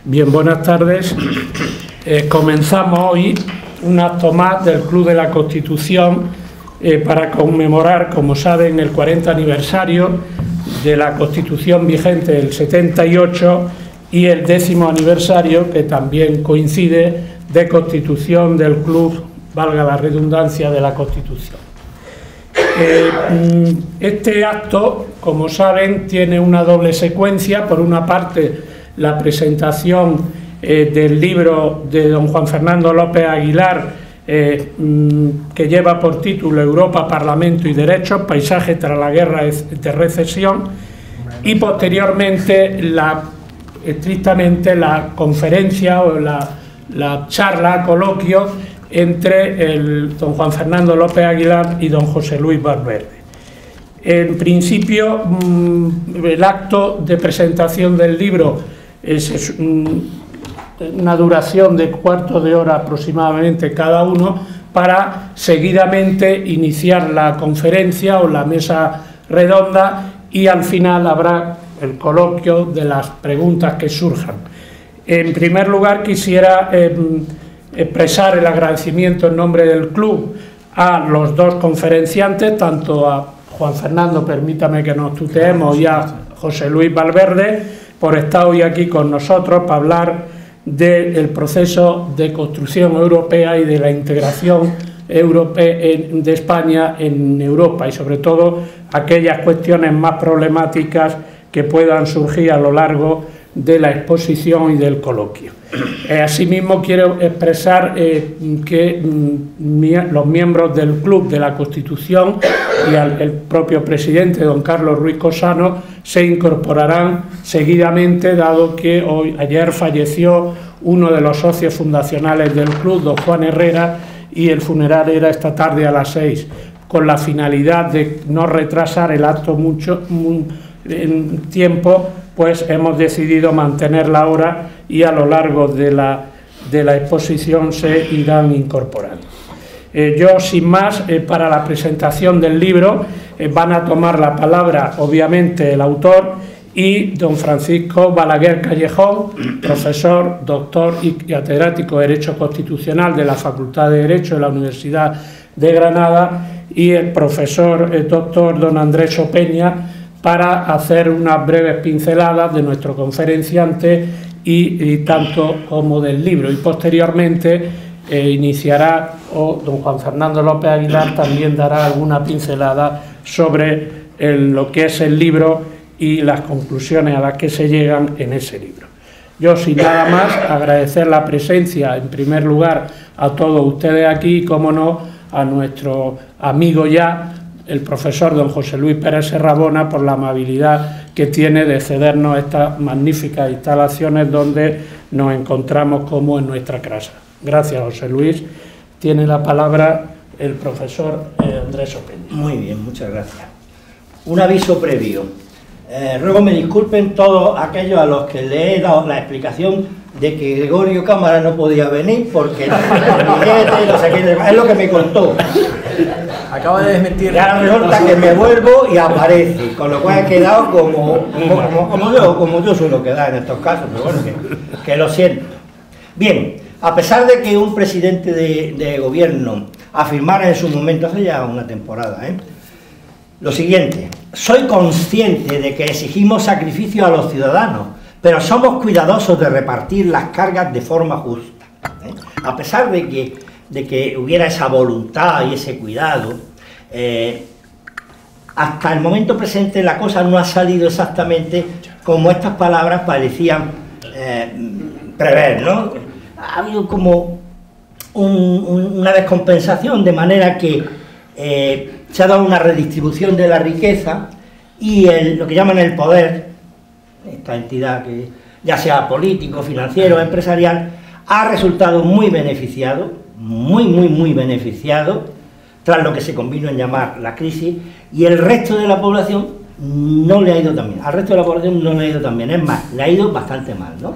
Bien, buenas tardes. Comenzamos hoy un acto más del Club de la Constitución para conmemorar, como saben, el 40 aniversario de la Constitución vigente del 78 y el 10º aniversario, que también coincide, de constitución del Club, valga la redundancia, de la Constitución. Este acto, como saben, tiene una doble secuencia. Por una parte, la presentación del libro de don Juan Fernando López Aguilar, que lleva por título Europa, Parlamento y Derechos, paisaje tras la guerra de recesión, y posteriormente estrictamente la conferencia o la charla, coloquio entre don Juan Fernando López Aguilar y don José Luis Valverde. En principio, el acto de presentación del libro es una duración de cuarto de hora aproximadamente cada uno, para seguidamente iniciar la conferencia o la mesa redonda, y al final habrá el coloquio de las preguntas que surjan. En primer lugar, quisiera expresar el agradecimiento en nombre del club a los dos conferenciantes, tanto a Juan Fernando, permítame que nos tuteemos, y a José Luis Valverde, por estar hoy aquí con nosotros para hablar del proceso de construcción europea y de la integración de España en Europa, y sobre todo aquellas cuestiones más problemáticas que puedan surgir a lo largo de la exposición y del coloquio. Asimismo, quiero expresar que los miembros del Club de la Constitución y el propio presidente, don Carlos Ruiz Cosano, se incorporarán seguidamente, dado que ayer falleció uno de los socios fundacionales del club, don Juan Herrera, y el funeral era esta tarde a las 6, con la finalidad de no retrasar el acto mucho en tiempo, pues hemos decidido mantener la hora, y a lo largo de la exposición se irán incorporando. Yo, sin más, para la presentación del libro van a tomar la palabra, obviamente, el autor y don Francisco Balaguer Callejón, profesor, doctor y catedrático de Derecho Constitucional de la Facultad de Derecho de la Universidad de Granada, y el profesor doctor don Andrés Opeña, para hacer unas breves pinceladas de nuestro conferenciante y tanto como del libro, y posteriormente iniciará, o don Juan Fernando López Aguilar también dará alguna pincelada sobre lo que es el libro y las conclusiones a las que se llegan en ese libro. Yo, sin nada más, agradecer la presencia, en primer lugar, a todos ustedes aquí, y, como no, a nuestro amigo ya, el profesor don José Luis Pérez Serrabona, por la amabilidad que tiene de cedernos estas magníficas instalaciones donde nos encontramos como en nuestra casa. Gracias, José Luis. Tiene la palabra el profesor Andrés Opeña. Muy bien, muchas gracias. Un aviso previo. Ruego me disculpen todos aquellos a los que le he dado la explicación de que Gregorio Cámara no podía venir porque no sé qué, es lo que me contó. Acaba de desmentir. Y ahora resulta que me vuelvo y aparece, con lo cual he quedado como yo suelo quedar en estos casos, pero bueno, que lo siento. Bien, a pesar de que un presidente de gobierno afirmara en su momento, hace ya una temporada, lo siguiente: soy consciente de que exigimos sacrificio a los ciudadanos, pero somos cuidadosos de repartir las cargas de forma justa. A pesar de que hubiera esa voluntad y ese cuidado, hasta el momento presente la cosa no ha salido exactamente como estas palabras parecían prever, ¿no? Ha habido como una descompensación, de manera que se ha dado una redistribución de la riqueza, y lo que llaman el poder, esta entidad que ya sea político, financiero, empresarial, ha resultado muy beneficiado, muy beneficiado, tras lo que se convino en llamar la crisis, y el resto de la población no le ha ido tan bien. Al resto de la población no le ha ido tan bien, es más, le ha ido bastante mal, ¿no?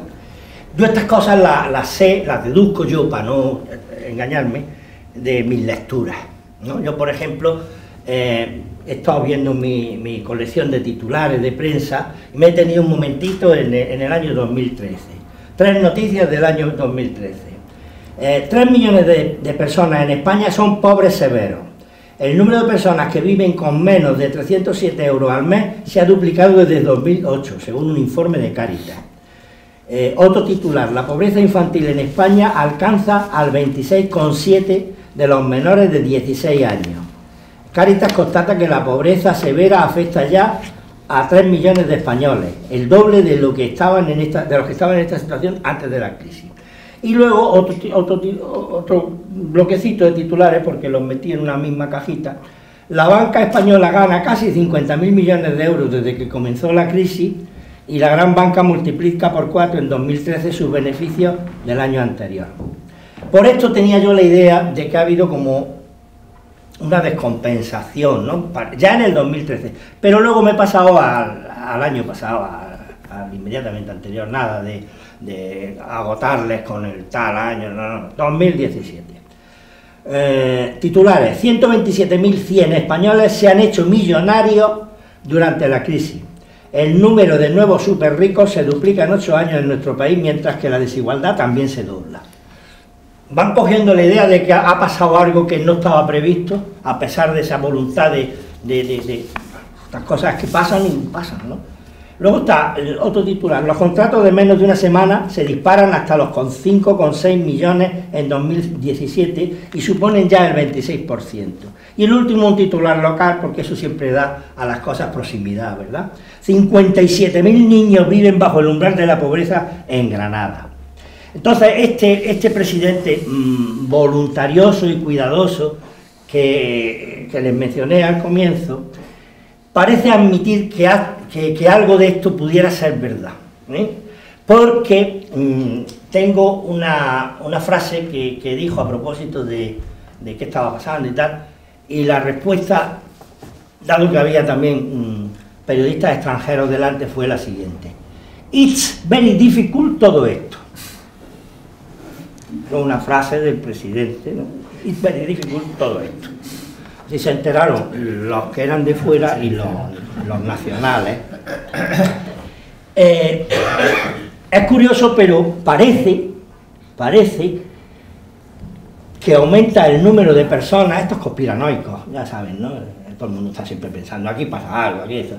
Yo estas cosas las sé, las deduzco yo, para no engañarme, de mis lecturas, ¿no? Yo, por ejemplo, he estado viendo mi colección de titulares de prensa y me he tenido un momentito en el año 2013. 3 noticias del año 2013. 3 millones de personas en España son pobres severos. El número de personas que viven con menos de 307 euros al mes se ha duplicado desde 2008, según un informe de Cáritas. Otro titular: la pobreza infantil en España alcanza al 26,7% de los menores de 16 años. Cáritas constata que la pobreza severa afecta ya a 3 millones de españoles, el doble de los que estaban en esta situación antes de la crisis. Y luego otro bloquecito de titulares, porque los metí en una misma cajita. La banca española gana casi 50.000 millones de euros desde que comenzó la crisis, y la gran banca multiplica por 4 en 2013 sus beneficios del año anterior. Por esto tenía yo la idea de que ha habido como una descompensación, ¿no? Ya en el 2013, pero luego me he pasado al año pasado, al inmediatamente anterior, nada de agotarles con el tal año, no, 2017. Titulares: 127.100 españoles se han hecho millonarios durante la crisis. El número de nuevos súper ricos se duplica en 8 años en nuestro país, mientras que la desigualdad también se dobla. Van cogiendo la idea de que ha pasado algo que no estaba previsto, a pesar de esa voluntad de estas cosas que pasan y pasan, ¿no? Luego está el otro titular: los contratos de menos de una semana se disparan hasta los 5,6 millones en 2017 y suponen ya el 26%. Y el último, un titular local, porque eso siempre da a las cosas proximidad, ¿verdad? 57.000 niños viven bajo el umbral de la pobreza en Granada. Entonces, este presidente voluntarioso y cuidadoso que les mencioné al comienzo, parece admitir que algo de esto pudiera ser verdad, porque tengo una frase que dijo a propósito de qué estaba pasando y tal, y la respuesta, dado que había también periodistas extranjeros delante, fue la siguiente: "It's very difficult todo esto". Una frase del presidente, ¿no? "It's very difficult todo esto". Y se enteraron los que eran de fuera y los nacionales. Es curioso, pero parece que aumenta el número de personas, estos conspiranoicos, ya saben, ¿no? Todo el mundo está siempre pensando, aquí pasa algo, aquí eso,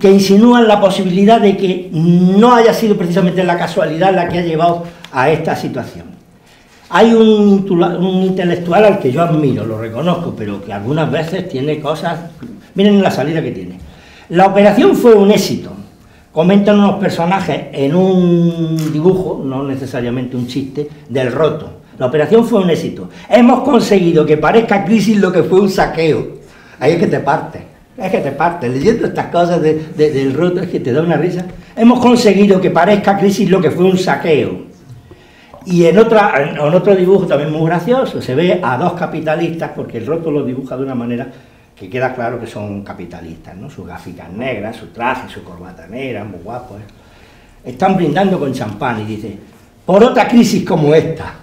que insinúan la posibilidad de que no haya sido precisamente la casualidad la que ha llevado a esta situación. Hay un intelectual al que yo admiro, lo reconozco, pero que algunas veces tiene cosas... Miren la salida que tiene. "La operación fue un éxito", comentan unos personajes en un dibujo, no necesariamente un chiste, del Roto. "La operación fue un éxito. Hemos conseguido que parezca crisis lo que fue un saqueo". Ahí es que te partes. Es que te partes. Leyendo estas cosas del Roto es que te da una risa. "Hemos conseguido que parezca crisis lo que fue un saqueo". Y en otro dibujo también muy gracioso, se ve a dos capitalistas, porque el Roto lo dibuja de una manera que queda claro que son capitalistas, ¿no? Sus gaficas negras, su traje, su corbata negra, muy guapos, ¿eh? Están brindando con champán y dice: "Por otra crisis como esta".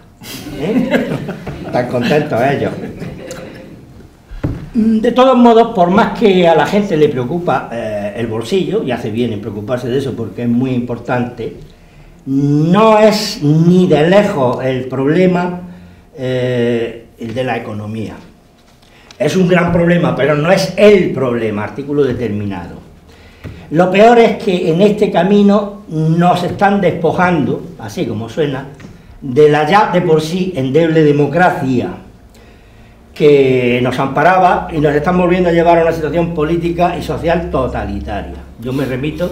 Están contentos ellos. De todos modos, por más que a la gente le preocupa el bolsillo, y hace bien en preocuparse de eso porque es muy importante, no es ni de lejos el problema el de la economía. Es un gran problema, pero no es el problema, artículo determinado. Lo peor es que en este camino nos están despojando, así como suena, de la ya de por sí endeble democracia que nos amparaba, y nos están volviendo a llevar a una situación política y social totalitaria. Yo me remito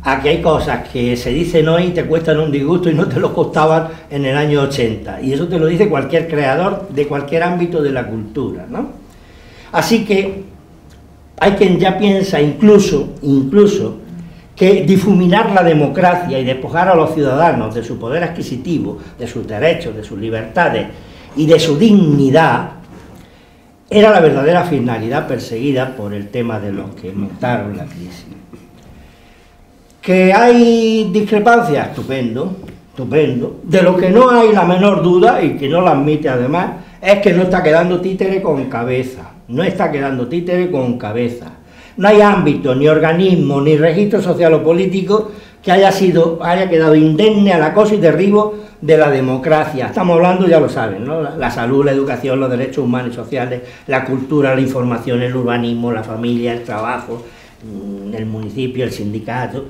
a que hay cosas que se dicen hoy y te cuestan un disgusto y no te lo costaban en el año 80, y eso te lo dice cualquier creador de cualquier ámbito de la cultura, ¿no? Así que hay quien ya piensa incluso que difuminar la democracia y despojar a los ciudadanos de su poder adquisitivo, de sus derechos, de sus libertades y de su dignidad, era la verdadera finalidad perseguida por el tema de los que montaron la crisis. ¿Que hay discrepancias? Estupendo, estupendo. De lo que no hay la menor duda, y que no la admite además, es que no está quedando títere con cabeza. No está quedando títere con cabeza. No hay ámbito, ni organismo, ni registro social o político que haya quedado indemne al acoso y derribo de la democracia. Estamos hablando, ya lo saben, ¿no? La salud, la educación, los derechos humanos y sociales, la cultura, la información, el urbanismo, la familia, el trabajo, el municipio, el sindicato.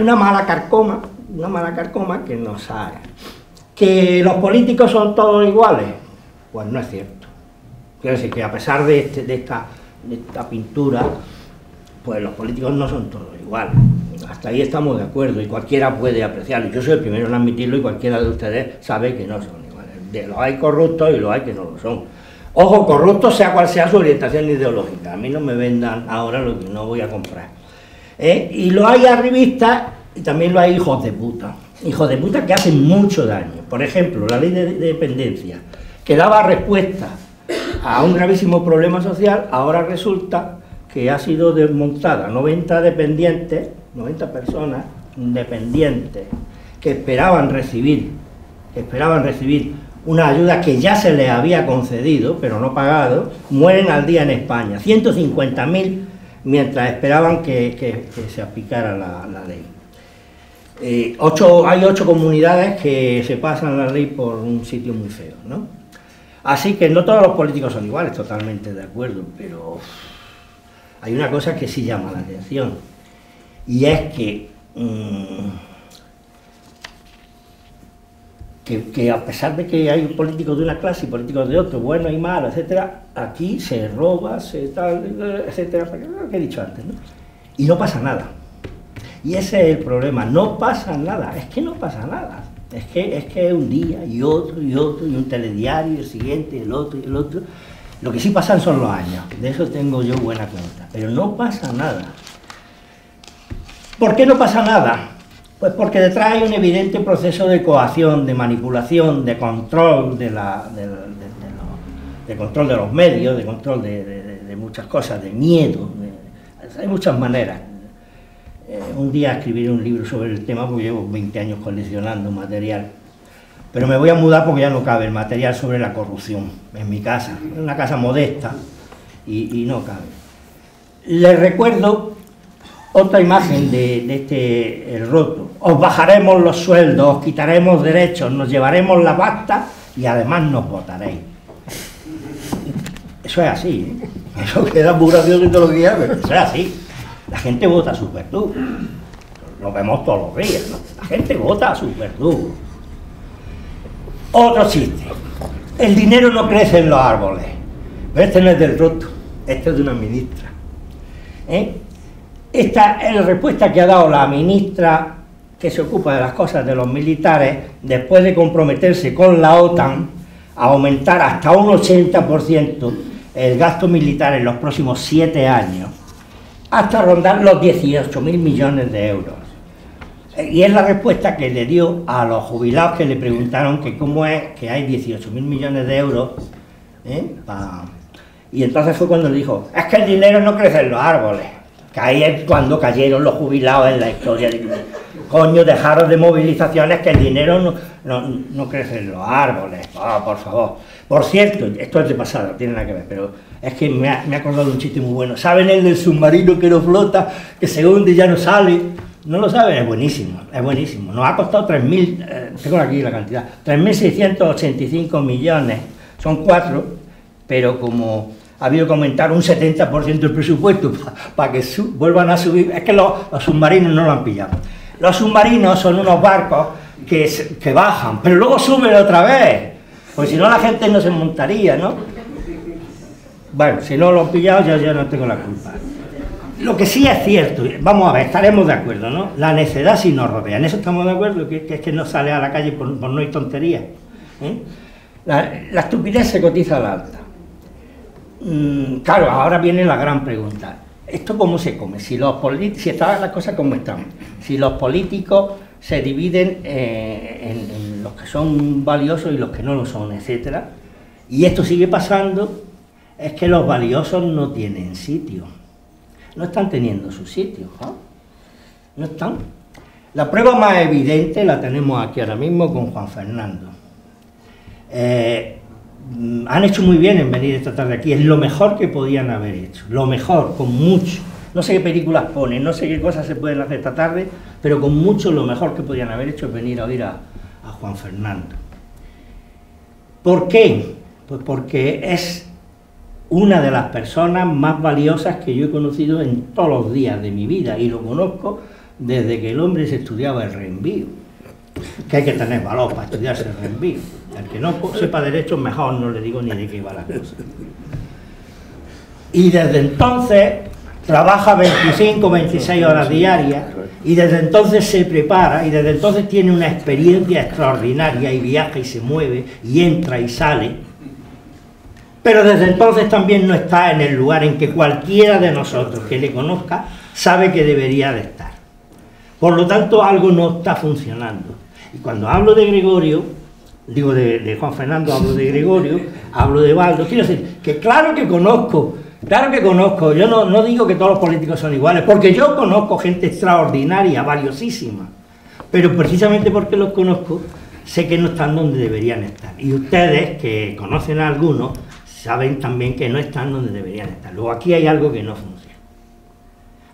Una mala carcoma que nos haga. ¿Que los políticos son todos iguales? Pues no es cierto. Quiero decir que a pesar de esta pintura, pues los políticos no son todos iguales. Hasta ahí estamos de acuerdo y cualquiera puede apreciarlo. Yo soy el primero en admitirlo y cualquiera de ustedes sabe que no son iguales. Los hay corruptos y los hay que no lo son. Ojo, corruptos sea cual sea su orientación ideológica. A mí no me vendan ahora lo que no voy a comprar. Y los hay arribistas y también los hay hijos de puta. Hijos de puta que hacen mucho daño. Por ejemplo, la ley de dependencia, que daba respuesta a un gravísimo problema social, ahora resulta que ha sido desmontada. 90 dependientes, 90 personas dependientes que esperaban recibir una ayuda que ya se les había concedido, pero no pagado, mueren al día en España. 150.000 mientras esperaban que se aplicara la ley. Hay 8 comunidades que se pasan la ley por un sitio muy feo, ¿no? Así que no todos los políticos son iguales, totalmente de acuerdo, pero hay una cosa que sí llama la atención, y es que a pesar de que hay políticos de una clase y políticos de otra, buenos y malos, etcétera, aquí se roba, se tal, etcétera, lo que he dicho antes, ¿no? Y no pasa nada. Y ese es el problema, no pasa nada, es que no pasa nada. Es que un día y otro y otro, y un telediario, y el siguiente, y el otro y el otro. Lo que sí pasan son los años, de eso tengo yo buena cuenta, pero no pasa nada. ¿Por qué no pasa nada? Pues porque detrás hay un evidente proceso de coacción, de manipulación, de control de control de los medios, de control de muchas cosas, de miedo, hay muchas maneras. Un día escribiré un libro sobre el tema porque llevo 20 años coleccionando material, pero me voy a mudar porque ya no cabe el material sobre la corrupción en mi casa, es una casa modesta y no cabe. Les recuerdo otra imagen de el roto. Os bajaremos los sueldos, os quitaremos derechos, nos llevaremos la pasta y además nos votaréis. Eso es así, ¿eh? Eso queda muy gracioso y todo lo que quiera, pero eso es así. La gente vota a sus verdugos. Lo vemos todos los días, ¿no? La gente vota a sus verdugos. Otro chiste. El dinero no crece en los árboles. Pero este no es del roto, este es de una ministra. Esta es la respuesta que ha dado la ministra que se ocupa de las cosas de los militares después de comprometerse con la OTAN a aumentar hasta un 80% el gasto militar en los próximos 7 años, hasta rondar los 18.000 millones de euros. Y es la respuesta que le dio a los jubilados que le preguntaron que cómo es que hay 18.000 millones de euros, y entonces fue cuando le dijo, es que el dinero no crece en los árboles, que ahí es cuando cayeron los jubilados en la historia. Coño, dejaros de movilizaciones, que el dinero no crece en los árboles, por favor. Por cierto, esto es de pasada, no tiene nada que ver, pero es que me ha acordado de un chiste muy bueno. ¿Saben el del submarino que no flota, que se hunde y ya no sale? ¿No lo saben? Es buenísimo, es buenísimo. Nos ha costado 3.000, tengo aquí la cantidad, 3.685 millones, son 4, pero como ha habido que aumentar un 70% del presupuesto para que vuelvan a subir, es que los submarinos no lo han pillado. Los submarinos son unos barcos que bajan, pero luego suben otra vez, pues si no la gente no se montaría, ¿no? Bueno, si no lo han pillado yo no tengo la culpa. Lo que sí es cierto, vamos a ver, estaremos de acuerdo, ¿no? La necedad sí nos rodea, en eso estamos de acuerdo, que es que no sale a la calle por no ir tonterías. La estupidez se cotiza a la alta. Claro, ahora viene la gran pregunta. ¿esto cómo se come? Si están las cosas como están, si los políticos se dividen en los que son valiosos y los que no lo son, etcétera, y esto sigue pasando, es que los valiosos no tienen sitio, no están teniendo su sitio, ¿no? No están. La prueba más evidente la tenemos aquí ahora mismo con Juan Fernando. Han hecho muy bien en venir esta tarde aquí, es lo mejor que podían haber hecho, lo mejor, con mucho. No sé qué películas ponen, no sé qué cosas se pueden hacer esta tarde, pero con mucho lo mejor que podían haber hecho es venir a oír a Juan Fernando. ¿Por qué? Pues porque es una de las personas más valiosas que yo he conocido en todos los días de mi vida, y lo conozco desde que el hombre se estudiaba el reenvío, que hay que tener valor para estudiarse el reenvío. El que no sepa derecho, mejor no le digo ni de qué va la cosa. Y desde entonces trabaja 25, 26 horas diarias, y desde entonces se prepara, y desde entonces tiene una experiencia extraordinaria, y viaja y se mueve, y entra y sale, pero desde entonces también no está en el lugar en que cualquiera de nosotros que le conozca sabe que debería de estar. Por lo tanto, algo no está funcionando. Y cuando hablo de Gregorio, digo de Juan Fernando, hablo de Gregorio, hablo de Baldo, quiero decir que claro que conozco, yo no digo que todos los políticos son iguales, porque yo conozco gente extraordinaria, valiosísima, pero precisamente porque los conozco, sé que no están donde deberían estar. Y ustedes, que conocen a algunos, saben también que no están donde deberían estar. Luego aquí hay algo que no funciona.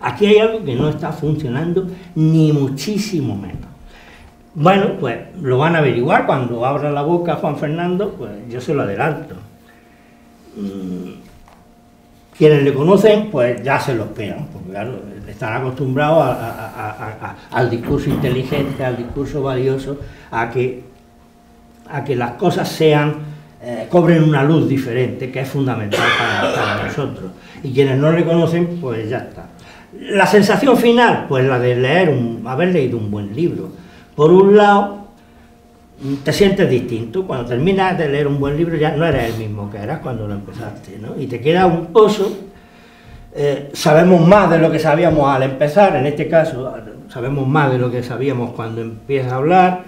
Aquí hay algo que no está funcionando, ni muchísimo menos. Bueno, pues lo van a averiguar cuando abra la boca Juan Fernando, pues yo se lo adelanto. Quienes le conocen, pues ya se lo esperan, porque claro, están acostumbrados al discurso inteligente, al discurso valioso, a que las cosas cobren una luz diferente, que es fundamental para nosotros. Y quienes no le conocen, pues ya está. La sensación final, pues la de haber leído un buen libro. Por un lado, te sientes distinto. Cuando terminas de leer un buen libro ya no eres el mismo que eras cuando lo empezaste, ¿no? Y te queda un pozo. Sabemos más de lo que sabíamos al empezar, en este caso, sabemos más de lo que sabíamos cuando empiezas a hablar.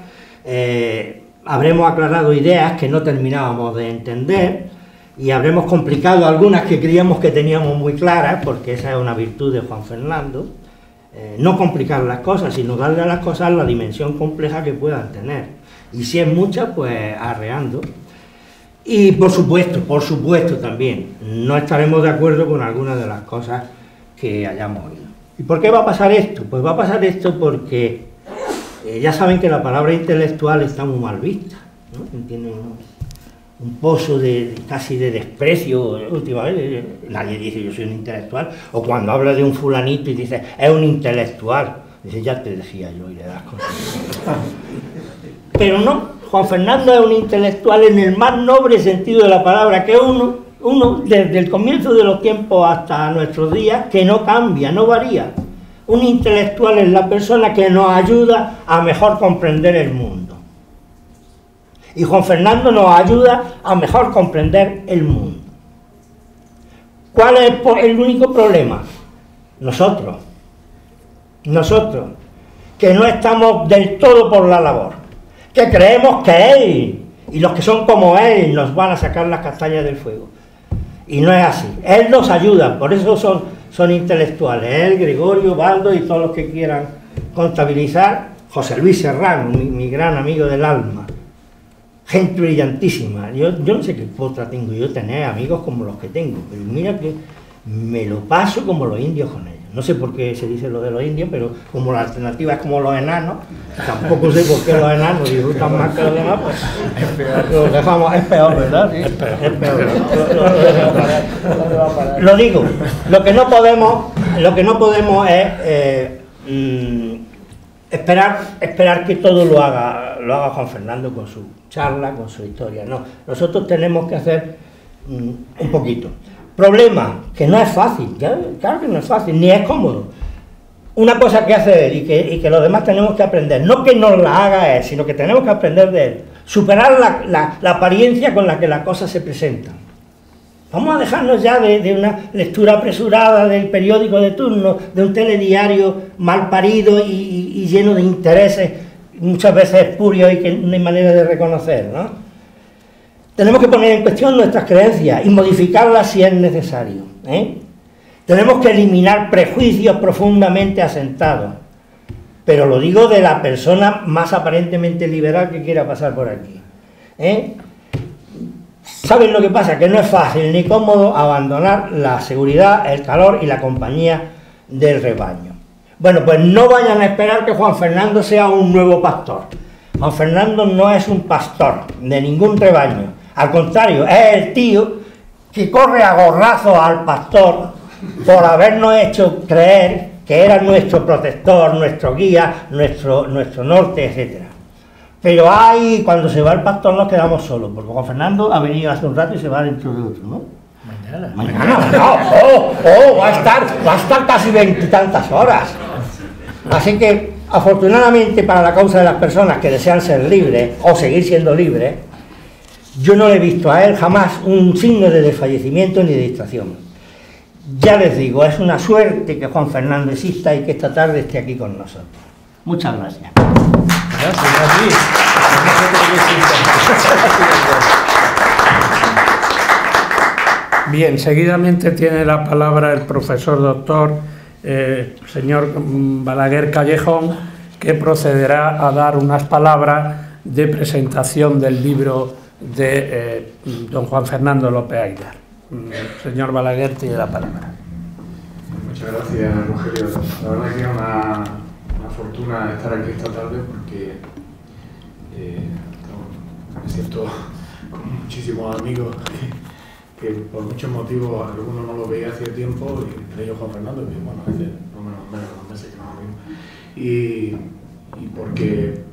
Habremos aclarado ideas que no terminábamos de entender, y habremos complicado algunas que creíamos que teníamos muy claras, porque esa es una virtud de Juan Fernando. No complicar las cosas, sino darle a las cosas la dimensión compleja que puedan tener. Y si es mucha, pues arreando. Y por supuesto también, no estaremos de acuerdo con algunas de las cosas que hayamos oído. ¿Y por qué va a pasar esto? Pues va a pasar esto porque ya saben que la palabra intelectual está muy mal vista, ¿no? Tiene un pozo casi de desprecio últimamente. Nadie dice yo soy un intelectual, o cuando habla de un fulanito y dice es un intelectual, dice ya te decía yo, y le das cosas. Pero no, Juan Fernando es un intelectual en el más noble sentido de la palabra, que uno desde el comienzo de los tiempos hasta nuestros días, que no cambia, no varía. Un intelectual es la persona que nos ayuda a mejor comprender el mundo. Y Juan Fernando nos ayuda a mejor comprender el mundo. ¿Cuál es el único problema? Nosotros, que no estamos del todo por la labor, que creemos que él y los que son como él nos van a sacar las castañas del fuego. Y no es así. Él nos ayuda, por eso son intelectuales. Él, Gregorio, Baldo y todos los que quieran contabilizar. José Luis Serrano, mi gran amigo del alma. Gente brillantísima. Yo no sé qué potra tengo yo tener amigos como los que tengo, pero mira que me lo paso como los indios con ellos. No sé por qué se dice lo de los indios, pero como la alternativa es como los enanos, tampoco sé por qué los enanos disfrutan más que los demás, pues lo dejamos, es peor, ¿verdad? Sí, es peor. Lo digo, lo que no podemos es esperar que todo lo haga Juan Fernando con su charla, con su historia. No, nosotros tenemos que hacer un poquito. Problema, que no es fácil, claro que no es fácil, ni es cómodo. Una cosa que hace él y que los demás tenemos que aprender, no que nos la haga él, sino que tenemos que aprender de él. Superar la apariencia con la que las cosas se presentan. Vamos a dejarnos ya de una lectura apresurada del periódico de turno, de un telediario mal parido y lleno de intereses, muchas veces espurios y que no hay manera de reconocer, ¿no? Tenemos que poner en cuestión nuestras creencias y modificarlas si es necesario, ¿eh? Tenemos que eliminar prejuicios profundamente asentados, pero lo digo de la persona más aparentemente liberal que quiera pasar por aquí, ¿eh? ¿Saben lo que pasa? Que no es fácil ni cómodo abandonar la seguridad, el calor y la compañía del rebaño. Bueno, pues no vayan a esperar que Juan Fernando sea un nuevo pastor. Juan Fernando no es un pastor de ningún rebaño. Al contrario, es el tío que corre a gorrazos al pastor por habernos hecho creer que era nuestro protector, nuestro guía, nuestro norte, etc. Pero ahí, cuando se va el pastor, nos quedamos solos, porque Juan Fernando ha venido hace un rato y se va dentro de otro, ¿no? Mañana, no, va a estar casi 20 y tantas horas. Así que, afortunadamente, para la causa de las personas que desean ser libres, o seguir siendo libres, yo no he visto a él jamás un signo de desfallecimiento ni de distracción. Ya les digo, es una suerte que Juan Fernando exista y que esta tarde esté aquí con nosotros. Muchas gracias. Bien, seguidamente tiene la palabra el profesor doctor señor Balaguer Callejón, que procederá a dar unas palabras de presentación del libro de don Juan Fernando López Aguilar. Señor Balaguer, tiene la palabra. Muchas gracias, Rogelio. La verdad que es una fortuna estar aquí esta tarde porque me siento con muchísimos amigos que por muchos motivos algunos no lo veía hace tiempo, y entre ellos Juan Fernando, que bueno, hace no menos de 2 meses que no lo vimos, y porque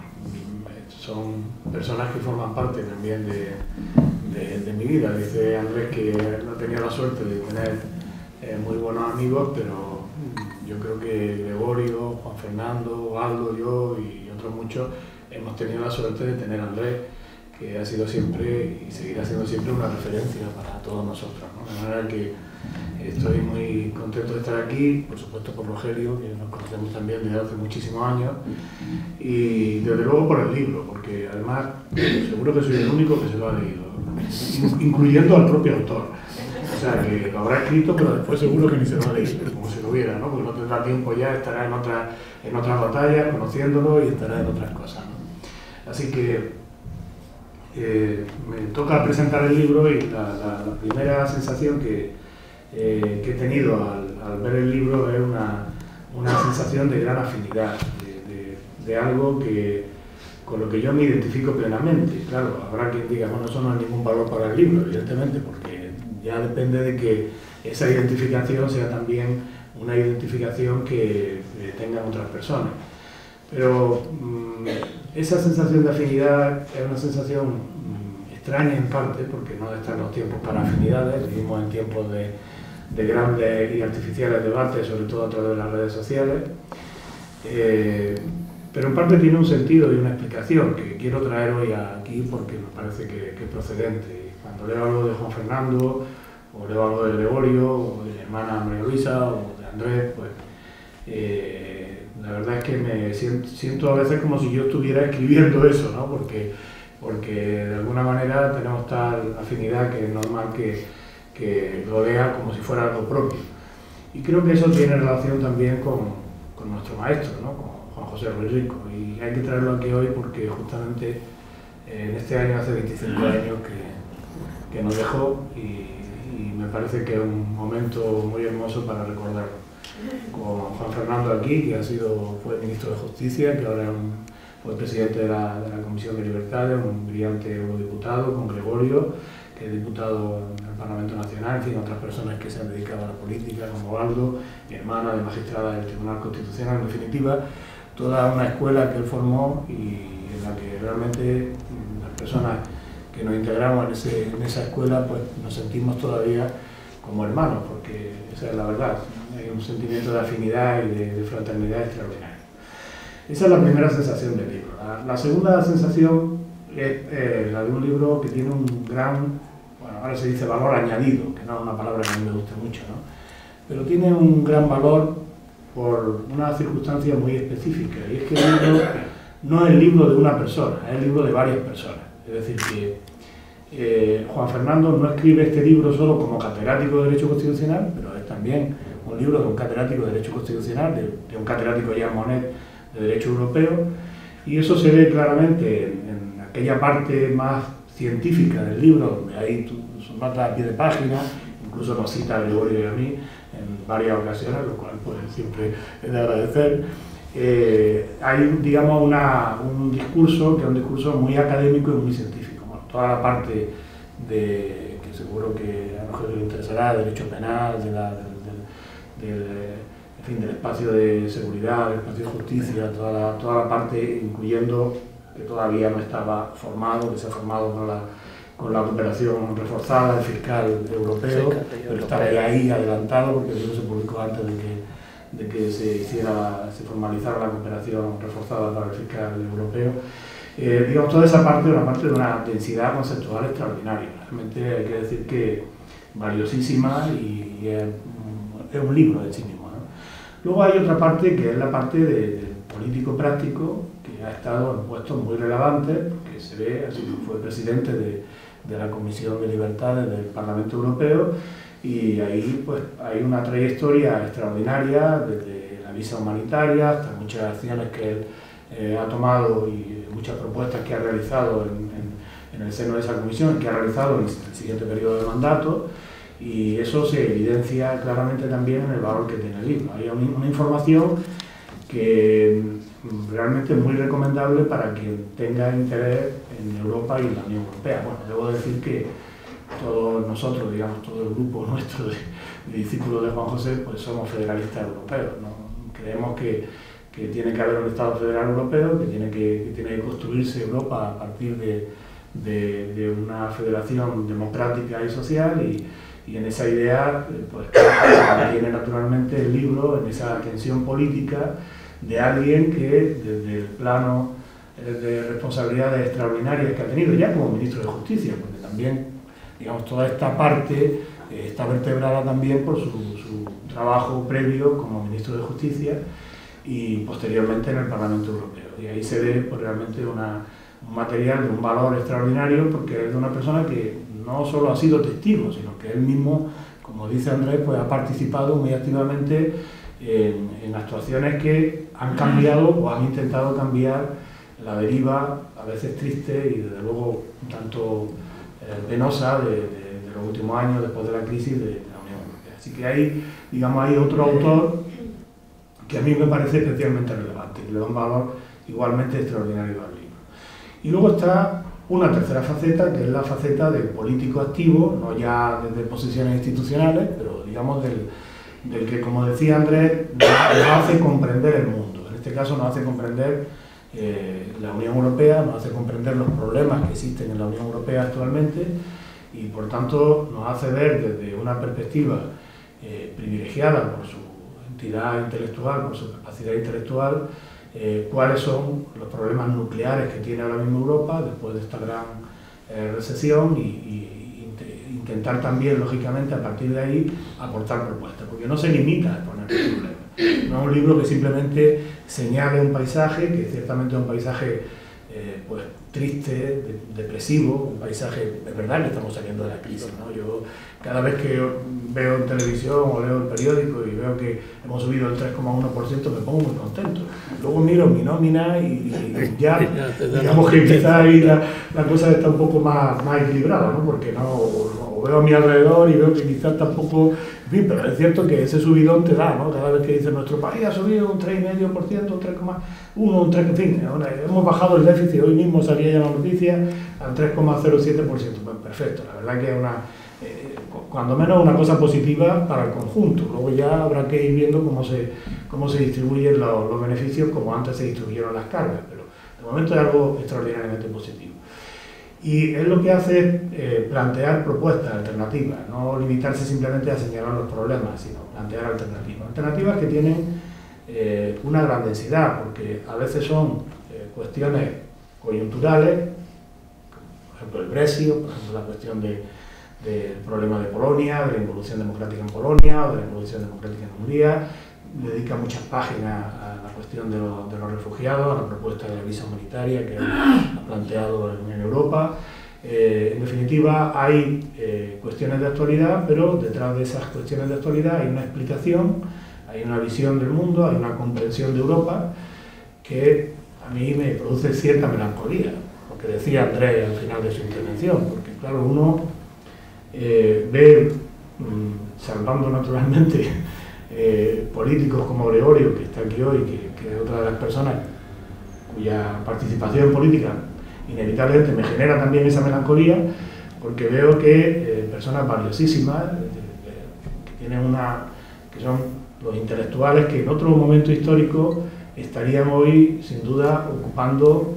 son personas que forman parte también de mi vida. Dice Andrés que no he tenido la suerte de tener muy buenos amigos, pero yo creo que Gregorio, Juan Fernando, Aldo, yo y otros muchos hemos tenido la suerte de tener a Andrés, que ha sido siempre y seguirá siendo siempre una referencia para todos nosotros, ¿no? De manera que estoy muy contento de estar aquí, por supuesto por Rogelio, que nos conocemos también desde hace muchísimos años, y desde luego por el libro, porque además seguro que soy el único que se lo ha leído, incluyendo al propio autor. O sea, que lo habrá escrito, pero después seguro que ni se lo ha leído, como si lo hubiera, ¿no? Porque no tendrá tiempo ya, estará en otras batallas, conociéndolo, y estará en otras cosas, ¿no? Así que me toca presentar el libro, y la primera sensación que he tenido al ver el libro es una sensación de gran afinidad, de algo con lo que yo me identifico plenamente. Claro, habrá quien diga, bueno, eso no es ningún valor para el libro, evidentemente, porque ya depende de que esa identificación sea también una identificación que tengan otras personas. Pero esa sensación de afinidad es una sensación extraña en parte, porque no están los tiempos para afinidades, vivimos en tiempos de grandes y artificiales debates, sobre todo a través de las redes sociales, pero en parte tiene un sentido y una explicación que quiero traer hoy aquí porque me parece que es procedente. Cuando leo algo de Juan Fernando, o leo algo de Gregorio, o de mi hermana María Luisa, o de Andrés, pues la verdad es que me siento a veces como si yo estuviera escribiendo eso, ¿no? Porque de alguna manera tenemos tal afinidad que es normal que lo lea como si fuera algo propio. Y creo que eso tiene relación también con nuestro maestro, ¿no? Con Juan José Ruiz Rico. Y hay que traerlo aquí hoy porque justamente en este año hace 25 años que nos dejó, y me parece que es un momento muy hermoso para recordarlo. Con Juan Fernando aquí, que fue ministro de Justicia, que ahora fue presidente de la Comisión de Libertades, un brillante eurodiputado, con Gregorio, que es diputado en el Parlamento Nacional, en fin, otras personas que se han dedicado a la política, como Aldo, mi hermana de magistrada del Tribunal Constitucional. En definitiva, toda una escuela que él formó y en la que realmente las personas que nos integramos en esa escuela, pues nos sentimos todavía como hermanos, porque esa es la verdad. Hay un sentimiento de afinidad y de fraternidad extraordinario. Esa es la primera sensación del libro. La segunda sensación es la de un libro que tiene un gran, bueno, ahora se dice valor añadido, que que no es una palabra que a mí me gusta mucho, ¿no? Pero tiene un gran valor por una circunstancia muy específica, y es que el libro no es el libro de una persona, es el libro de varias personas. Es decir, que Juan Fernando no escribe este libro solo como catedrático de Derecho Constitucional, pero es también un libro de un catedrático de Derecho Constitucional, de un catedrático Jean Monnet de Derecho Europeo, y eso se ve claramente en aquella parte más científica del libro, donde hay sus notas a pie de página, incluso nos cita a Gregorio y a mí en varias ocasiones, lo cual pues siempre es de agradecer. Hay, digamos, un discurso que es un discurso muy académico y muy científico. Bueno, toda la parte que seguro que a nosotros le interesará, derecho penal, del espacio de seguridad, del espacio de justicia, toda la parte, incluyendo que todavía no estaba formado, que se ha formado con la cooperación reforzada, el fiscal europeo, pero está ahí adelantado porque el libro se publicó antes de que se formalizara la cooperación reforzada para el fiscal europeo. Digamos, toda esa parte es una parte de una densidad conceptual extraordinaria. Realmente hay que decir que valiosísima y es un libro de sí mismo, ¿no? Luego hay otra parte que es la parte del político práctico, que ha estado en puestos muy relevantes, porque se ve, así que fue presidente de la Comisión de Libertades del Parlamento Europeo, y ahí pues hay una trayectoria extraordinaria, desde la visa humanitaria hasta muchas acciones que él ha tomado y muchas propuestas que ha realizado en el seno de esa comisión, que ha realizado en el siguiente periodo de mandato, y eso se evidencia claramente también en el valor que tiene el libro. Hay una información que realmente es muy recomendable para quien tenga interés en Europa y en la Unión Europea. Bueno, debo decir que todos nosotros, digamos, todo el grupo nuestro de discípulos de Juan José, pues somos federalistas europeos, ¿no? Creemos que tiene que haber un Estado federal europeo, que tiene que construirse Europa a partir de una federación democrática y social, y en esa idea pues tiene naturalmente el libro en esa tensión política de alguien que desde el plano de responsabilidades extraordinarias que ha tenido ya como ministro de Justicia, porque también, digamos, toda esta parte está vertebrada también por su trabajo previo como ministro de Justicia y posteriormente en el Parlamento Europeo. Y ahí se ve pues, realmente un material de un valor extraordinario, porque es de una persona que no solo ha sido testigo, sino que él mismo, como dice Andrés, pues ha participado muy activamente en actuaciones que han cambiado o han intentado cambiar la deriva, a veces triste y desde luego un tanto penosa de los últimos años después de la crisis de la Unión Europea. Así que hay, digamos, hay otro autor que a mí me parece especialmente relevante, que le da un valor igualmente extraordinario al libro. Y luego está una tercera faceta, que es la faceta del político activo, no ya desde posiciones institucionales, pero digamos del que, como decía Andrés, nos hace comprender el mundo. En este caso nos hace comprender la Unión Europea, nos hace comprender los problemas que existen en la Unión Europea actualmente, y por tanto nos hace ver desde una perspectiva privilegiada por su entidad intelectual, por su capacidad intelectual, cuáles son los problemas nucleares que tiene ahora mismo Europa después de esta gran recesión, y intentar también, lógicamente, a partir de ahí, aportar propuestas, porque no se limita a exponer los problemas. No es un libro que simplemente señale un paisaje, que ciertamente es un paisaje pues, triste, depresivo, un paisaje, es verdad que estamos saliendo de la crisis, ¿no? Yo cada vez que veo en televisión o leo el periódico y veo que hemos subido el 3,1%, me pongo muy contento. Luego miro mi nómina y ya, digamos que quizá ahí la cosa está un poco más equilibrada, ¿no? Porque no veo a mi alrededor y veo que quizás tampoco, en fin, pero es cierto que ese subidón te da, ¿no? Cada vez que dice nuestro país ha subido un 3,5%, un 3,1%, un 3%, en fin, hemos bajado el déficit, hoy mismo salía ya la noticia, al 3,07%, pues perfecto, la verdad que es cuando menos una cosa positiva para el conjunto. Luego ya habrá que ir viendo cómo se distribuyen los beneficios, como antes se distribuyeron las cargas, pero de momento es algo extraordinariamente positivo. Y es lo que hace plantear propuestas alternativas, no limitarse simplemente a señalar los problemas, sino plantear alternativas. Alternativas que tienen una gran densidad, porque a veces son cuestiones coyunturales, por ejemplo el Brexit, por ejemplo la cuestión de del problema de Polonia, de la involución democrática en Polonia o de la involución democrática en Hungría. Dedica muchas páginas a la cuestión de los refugiados, a la propuesta de la visa humanitaria que ha planteado en Europa. En definitiva, hay cuestiones de actualidad, pero detrás de esas cuestiones de actualidad hay una explicación, hay una visión del mundo, hay una comprensión de Europa que a mí me produce cierta melancolía, lo que decía Andrés al final de su intervención, porque claro, uno ve, salvando naturalmente políticos como Gregorio, que está aquí hoy, que es otra de las personas cuya participación política inevitablemente me genera también esa melancolía, porque veo que personas valiosísimas, que son los intelectuales que en otro momento histórico estarían hoy sin duda ocupando,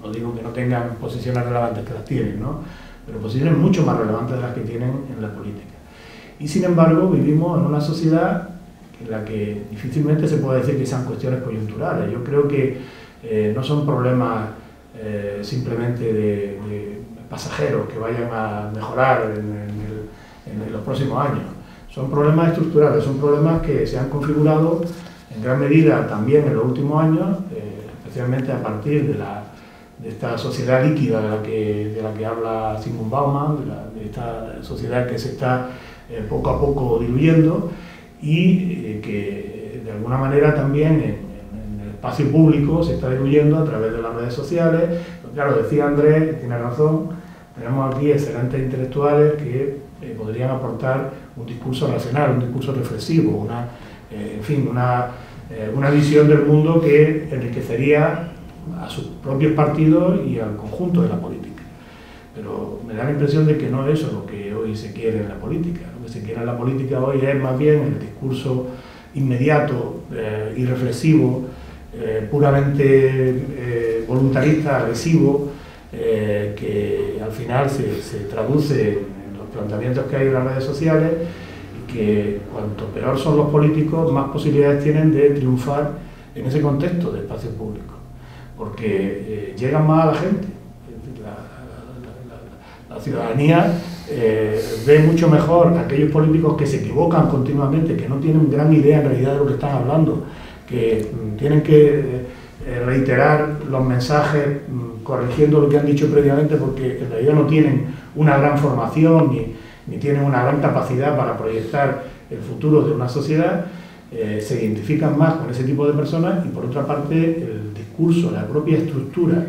no digo que no tengan posiciones relevantes, que las tienen, ¿no?, pero posiciones mucho más relevantes de las que tienen en la política. Y sin embargo vivimos en una sociedad en la que difícilmente se puede decir que sean cuestiones coyunturales. Yo creo que no son problemas simplemente de pasajeros que vayan a mejorar en los próximos años. Son problemas estructurales, son problemas que se han configurado en gran medida también en los últimos años, especialmente a partir de esta sociedad líquida de la que habla Zygmunt Bauman, de esta sociedad que se está poco a poco diluyendo y que de alguna manera también en el espacio público se está diluyendo a través de las redes sociales. Pero claro, decía Andrés, tiene razón, tenemos aquí excelentes intelectuales que podrían aportar un discurso racional, un discurso reflexivo, una visión del mundo que enriquecería a sus propios partidos y al conjunto de la política. Pero me da la impresión de que no es eso lo que hoy se quiere en la política. Lo que se quiere en la política hoy es más bien el discurso inmediato, irreflexivo, puramente voluntarista, agresivo, que al final se traduce en los planteamientos que hay en las redes sociales, y que cuanto peor son los políticos, más posibilidades tienen de triunfar en ese contexto de espacio público, porque llegan más a la gente. La ciudadanía ve mucho mejor a aquellos políticos que se equivocan continuamente, que no tienen gran idea en realidad de lo que están hablando, que tienen que reiterar los mensajes corrigiendo lo que han dicho previamente, porque en realidad no tienen una gran formación ni tienen una gran capacidad para proyectar el futuro de una sociedad. Se identifican más con ese tipo de personas, y por otra parte el discurso, la propia estructura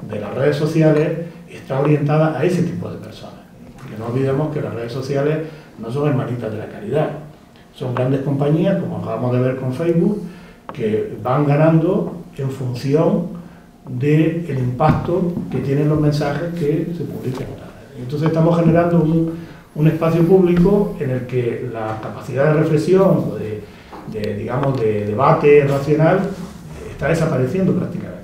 de las redes sociales está orientada a ese tipo de personas, porque no olvidemos que las redes sociales no son hermanitas de la caridad, son grandes compañías, como acabamos de ver con Facebook, que van ganando en función del impacto que tienen los mensajes que se publican. Entonces estamos generando un espacio público en el que la capacidad de reflexión o de debate racional está desapareciendo prácticamente.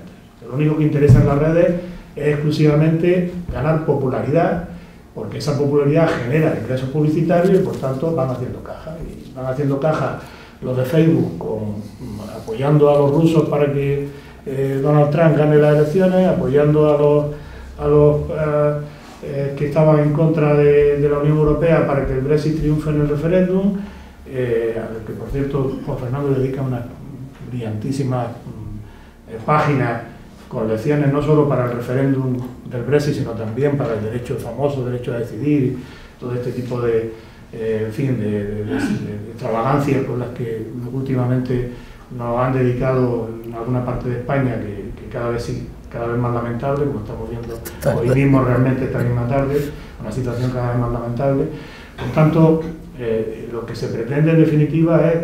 Lo único que interesa en las redes es exclusivamente ganar popularidad, porque esa popularidad genera ingresos publicitarios y por tanto van haciendo caja. Y van haciendo caja los de Facebook apoyando a los rusos para que Donald Trump gane las elecciones, apoyando a los que estaban en contra de la Unión Europea para que el Brexit triunfe en el referéndum, al que por cierto Juan Fernando dedica una brillantísima página con lecciones no solo para el referéndum del Brexit, sino también para el famoso derecho a decidir, todo este tipo de extravagancias con las que últimamente nos han dedicado en alguna parte de España, que cada vez más lamentable, como estamos viendo hoy mismo realmente esta misma tarde, una situación cada vez más lamentable. Por tanto, lo que se pretende en definitiva es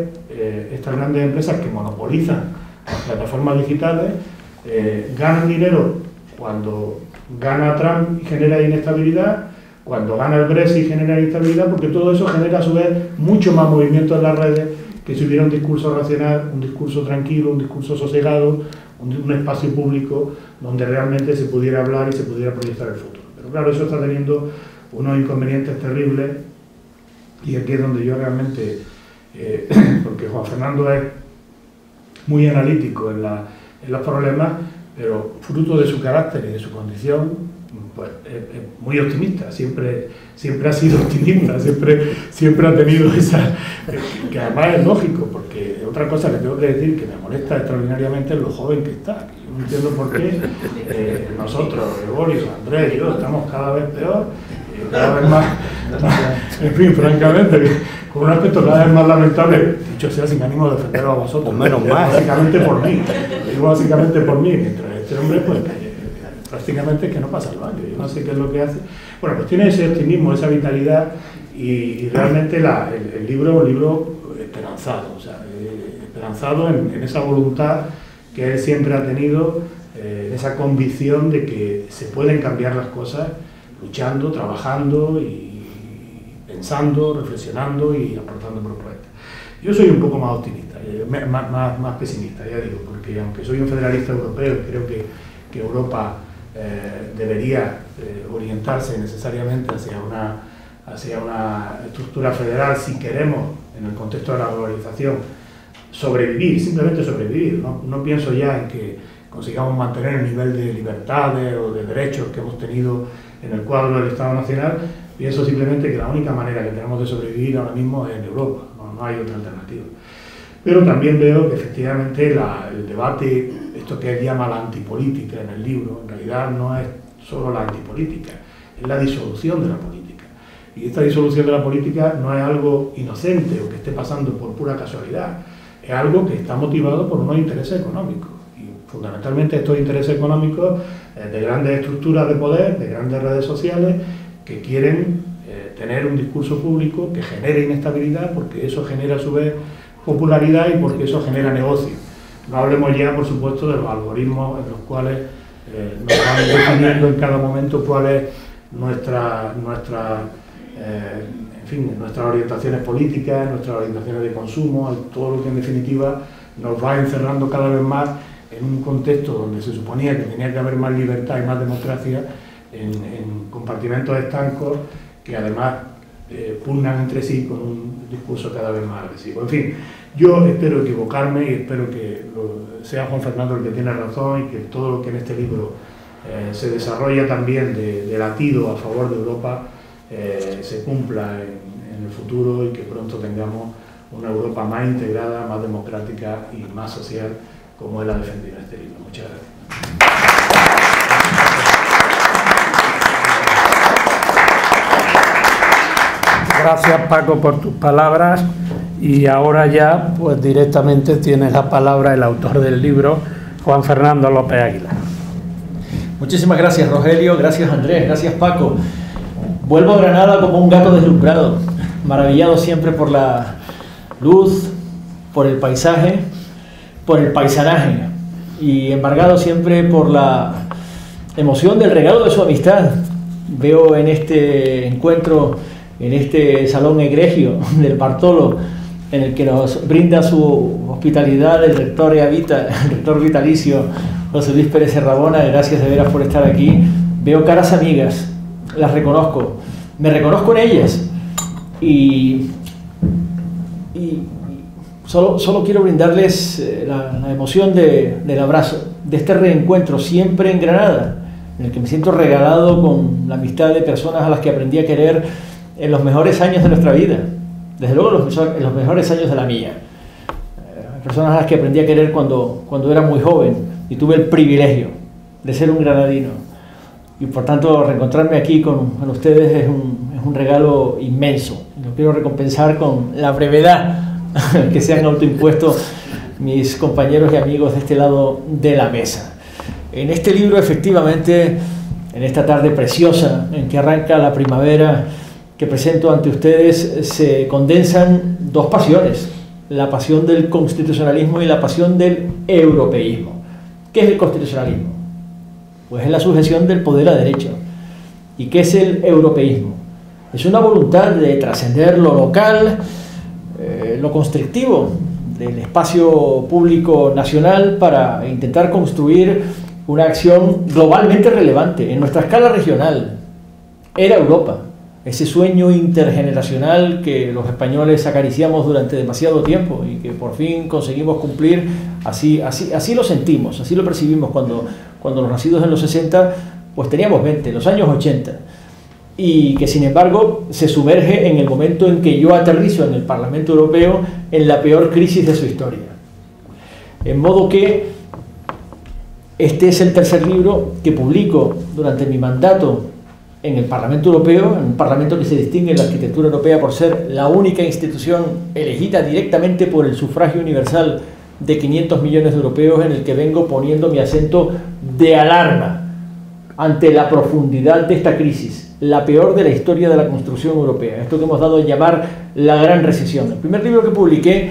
estas grandes empresas que monopolizan las plataformas digitales, ganan dinero cuando gana Trump y genera inestabilidad, cuando gana el Brexit y genera inestabilidad, porque todo eso genera a su vez mucho más movimiento en las redes que si hubiera un discurso racional, un discurso tranquilo, un discurso sosegado, un espacio público donde realmente se pudiera hablar y se pudiera proyectar el futuro. Pero claro, eso está teniendo unos inconvenientes terribles, y aquí es donde yo realmente, porque Juan Fernando es muy analítico en los problemas, pero fruto de su carácter y de su condición, pues, muy optimista, siempre ha sido optimista, siempre ha tenido esa, que además es lógico, porque otra cosa que tengo que decir que me molesta extraordinariamente es lo joven que está. Yo no entiendo por qué nosotros, Gregorio, Andrés y yo, estamos cada vez peor, cada vez más, en fin, francamente, con un aspecto cada vez más lamentable, dicho sea sin ánimo de defenderlo a vosotros, pues menos mal. básicamente por mí, digo básicamente por mí, mientras este hombre, pues, prácticamente que no pasa el baño, yo no sé qué es lo que hace. Bueno, pues tiene ese optimismo, esa vitalidad, y realmente el libro es un libro esperanzado, o sea, esperanzado en esa voluntad que él siempre ha tenido, esa convicción de que se pueden cambiar las cosas luchando, trabajando y pensando, reflexionando y aportando propuestas. Yo soy un poco más optimista, más pesimista, ya digo, porque aunque soy un federalista europeo, creo que Europa debería orientarse necesariamente hacia una estructura federal si queremos, en el contexto de la globalización, sobrevivir, simplemente sobrevivir. No pienso ya en que consigamos mantener el nivel de libertades o de derechos que hemos tenido en el cuadro del Estado Nacional, pienso simplemente que la única manera que tenemos de sobrevivir ahora mismo es en Europa, no hay otra alternativa. Pero también veo que efectivamente el debate, esto que él llama la antipolítica en el libro, en realidad no es solo la antipolítica, es la disolución de la política. Y esta disolución de la política no es algo inocente o que esté pasando por pura casualidad, es algo que está motivado por unos intereses económicos. Y fundamentalmente estos intereses económicos de grandes estructuras de poder, de grandes redes sociales, que quieren tener un discurso público que genere inestabilidad, porque eso genera a su vez popularidad y porque eso genera negocio. No hablemos ya, por supuesto, de los algoritmos en los cuales nos van definiendo en cada momento cuál es nuestras orientaciones políticas, nuestras orientaciones de consumo, todo lo que en definitiva nos va encerrando cada vez más en un contexto donde se suponía que tenía que haber más libertad y más democracia, en compartimentos estancos que además pugnan entre sí con un discurso cada vez más agresivo. En fin, yo espero equivocarme y espero que sea Juan Fernando el que tiene razón y que todo lo que en este libro se desarrolla también de latido a favor de Europa se cumpla en el futuro y que pronto tengamos una Europa más integrada, más democrática y más social como él ha defendido en este libro. Muchas gracias. Gracias, Paco, por tus palabras, y ahora ya pues directamente tiene la palabra el autor del libro, Juan Fernando López Aguilar. Muchísimas gracias, Rogelio, gracias, Andrés, gracias, Paco. Vuelvo a Granada como un gato deslumbrado, maravillado siempre por la luz, por el paisaje, por el paisanaje y embargado siempre por la emoción del regalo de su amistad. Veo en este encuentro, en este salón egregio del Bartolo, en el que nos brinda su hospitalidad el rector Evita, el rector vitalicio José Luis Pérez Serrabona, gracias de veras por estar aquí. Veo caras amigas, las reconozco, me reconozco en ellas y solo quiero brindarles la emoción del abrazo, de este reencuentro siempre en Granada, en el que me siento regalado con la amistad de personas a las que aprendí a querer en los mejores años de nuestra vida, desde luego en los mejores años de la mía, personas a las que aprendí a querer cuando era muy joven y tuve el privilegio de ser un granadino, y por tanto reencontrarme aquí con ustedes es un regalo inmenso. Lo quiero recompensar con la brevedad que se han autoimpuesto mis compañeros y amigos de este lado de la mesa. En este libro, efectivamente, en esta tarde preciosa en que arranca la primavera que presento ante ustedes, se condensan dos pasiones: la pasión del constitucionalismo y la pasión del europeísmo. ¿Qué es el constitucionalismo? Pues es la sujeción del poder a derecho. ¿Y qué es el europeísmo? Es una voluntad de trascender lo local, lo constrictivo del espacio público nacional para intentar construir una acción globalmente relevante en nuestra escala regional. Era Europa, ese sueño intergeneracional que los españoles acariciamos durante demasiado tiempo y que por fin conseguimos cumplir. Así lo sentimos, así lo percibimos cuando los nacidos en los 60 pues teníamos 20, los años 80, y que sin embargo se sumerge en el momento en que yo aterrizo en el Parlamento Europeo en la peor crisis de su historia. En modo que este es el tercer libro que publico durante mi mandato en el Parlamento Europeo, en un Parlamento que se distingue en la arquitectura europea por ser la única institución elegida directamente por el sufragio universal de 500 millones de europeos, en el que vengo poniendo mi acento de alarma ante la profundidad de esta crisis, la peor de la historia de la construcción europea, esto que hemos dado a llamar la Gran Recesión. El primer libro que publiqué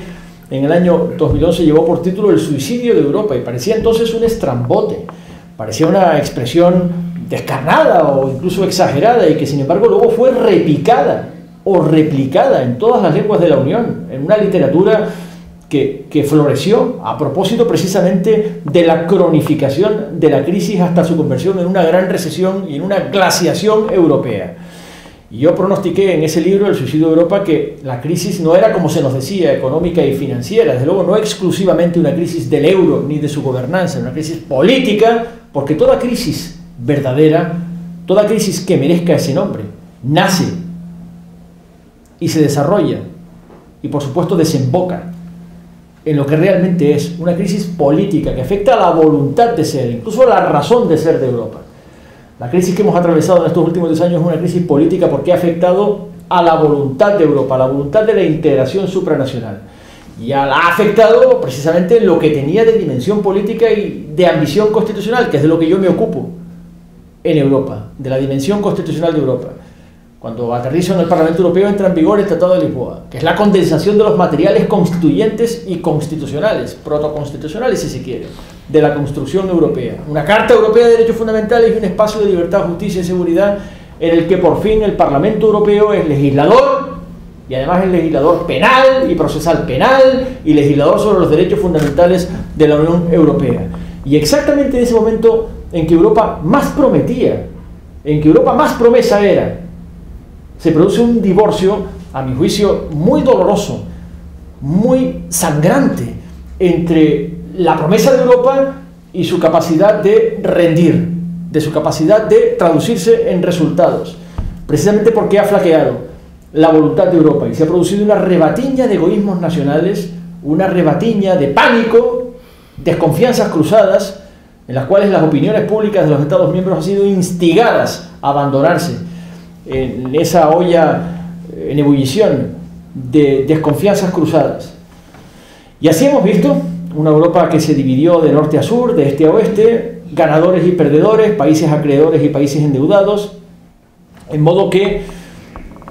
en el año 2011 llevó por título El suicidio de Europa, y parecía entonces un estrambote, parecía una expresión descarnada o incluso exagerada, y que sin embargo luego fue replicada en todas las lenguas de la Unión, en una literatura que floreció a propósito precisamente de la cronificación de la crisis hasta su conversión en una gran recesión y en una glaciación europea. Y yo pronostiqué en ese libro, El suicidio de Europa, que la crisis no era, como se nos decía, económica y financiera, desde luego no exclusivamente una crisis del euro ni de su gobernanza, una crisis política, porque toda crisis verdadera, toda crisis que merezca ese nombre, nace y se desarrolla y por supuesto desemboca en lo que realmente es una crisis política que afecta a la voluntad de ser, incluso a la razón de ser de Europa. La crisis que hemos atravesado en estos últimos 10 años es una crisis política porque ha afectado a la voluntad de Europa, a la voluntad de la integración supranacional. Y la ha afectado precisamente en lo que tenía de dimensión política y de ambición constitucional, que es de lo que yo me ocupo en Europa, de la dimensión constitucional de Europa. Cuando aterrizo en el Parlamento Europeo entra en vigor el Tratado de Lisboa, que es la condensación de los materiales constituyentes y constitucionales, protoconstitucionales si se quiere, de la construcción europea. Una Carta Europea de Derechos Fundamentales y un espacio de libertad, justicia y seguridad en el que por fin el Parlamento Europeo es legislador, y además es legislador penal y procesal penal y legislador sobre los derechos fundamentales de la Unión Europea. Y exactamente en ese momento en que Europa más prometía, en que Europa más promesa era, se produce un divorcio, a mi juicio, muy doloroso, muy sangrante, entre la promesa de Europa y su capacidad de rendir, de su capacidad de traducirse en resultados, precisamente porque ha flaqueado la voluntad de Europa y se ha producido una rebatiña de egoísmos nacionales, una rebatiña de pánico, desconfianzas cruzadas, en las cuales las opiniones públicas de los Estados miembros han sido instigadas a abandonarse en esa olla en ebullición de desconfianzas cruzadas. Y así hemos visto una Europa que se dividió de norte a sur, de este a oeste, ganadores y perdedores, países acreedores y países endeudados, en modo que